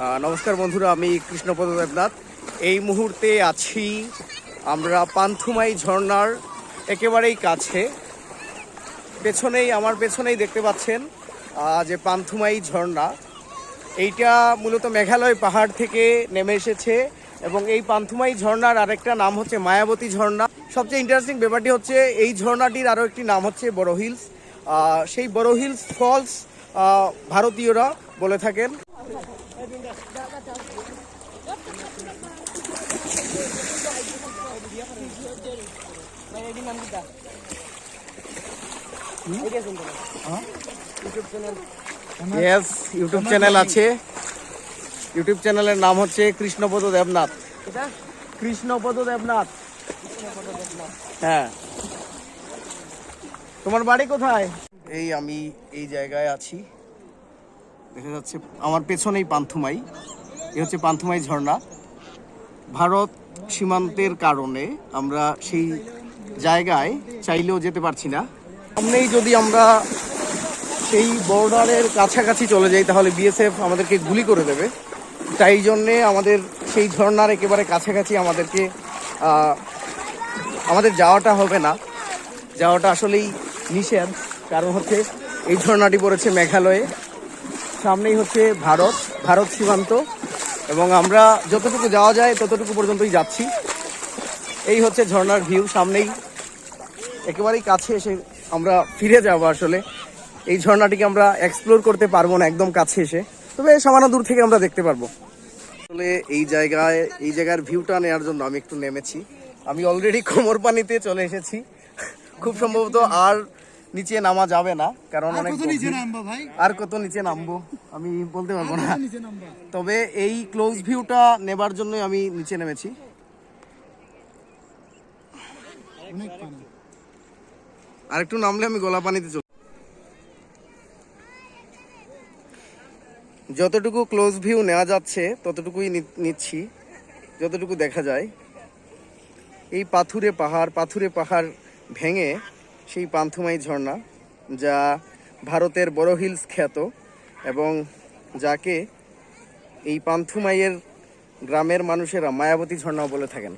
নমস্কার বন্ধুরা, আমি কৃষ্ণপদ দেবনাথ। এই মুহূর্তে আছি আমরা পান্থুমাই ঝর্ণার একেবারেই কাছে। আমার পেছনেই দেখতে পাচ্ছেন যে পান্থুমাই ঝর্ণা। এইটা মূলত মেঘালয় পাহাড় থেকে নেমে এসেছে এবং এই পান্থুমাই ঝর্ণার আরেকটা নাম হচ্ছে মায়াবতী ঝর্ণা। সবচেয়ে ইন্টারেস্টিং ব্যাপারটি হচ্ছে এই ঝর্ণাটির আরও একটি নাম হচ্ছে বড় হিলস। সেই বড় হিলস ফলস ভারতীয়রা বলে থাকেন। ইউটিউব চ্যানেল আছে। ইউটিউব চ্যানেলের নাম হচ্ছে কৃষ্ণপদ দেবনাথ। কৃষ্ণপদ দেবনাথ। হ্যাঁ, তোমার বাড়ি কোথায়? আমি এই জায়গায় আছি, দেখা যাচ্ছে আমার পেছনেই পান্থুমাই। এই হচ্ছে পান্থুমাই ঝর্ণা। ভারত সীমান্তের কারণে আমরা সেই জায়গায় চাইলেও যেতে পারছি না। সামনেই যদি আমরা সেই বর্ডারের কাছাকাছি চলে যাই তাহলে বিএসএফ আমাদেরকে গুলি করে দেবে। তাই জন্যে আমাদের সেই ঝর্ণার একেবারে কাছাকাছি আমাদের যাওয়াটা হবে না। যাওয়াটা আসলেই নিষেধ, কারণ হচ্ছে এই ঝর্ণাটি পড়েছে মেঘালয়ে। সামনেই হচ্ছে ভারত সীমান্ত এবং আমরা যতটুকু যাওয়া যায় ততটুকু পর্যন্তই যাচ্ছি। এই হচ্ছে ঝর্ণার ভিউ। সামনেই একেবারেই কাছে এসে আমরা ফিরে যাব। আসলে এই ঝর্ণাটিকে আমরা এক্সপ্লোর করতে পারবো না একদম কাছে এসে, তবে সামান্য দূর থেকে আমরা দেখতে পারবো। আসলে এই জায়গার ভিউটা নেওয়ার জন্য আমি একটু নেমেছি। আমি অলরেডি কোমর পানিতে চলে এসেছি। খুব সম্ভবত আর নিচে নামা যাবে না, কারণ অনেক আর কত নিচে নামবো আমি বলতে পারবো না। তবে এই ক্লোজ ভিউটা নেবার জন্য আমি নিচে নেমেছি। আর একটু নামলে আমি গলা পানিতে চলে। যতটুকু ক্লোজ ভিউ নেওয়া যাচ্ছে ততটুকুই নিচ্ছি, যতটুকু দেখা যায়। এই পাথুরে পাহাড় ভেঙে সেই পান্থুমাই ঝর্ণা, যা ভারতের বড় হিলস খ্যাত এবং যাকে এই পান্থুমাইয়ের গ্রামের মানুষেরা মায়াবতী ঝর্ণাও বলে থাকেন।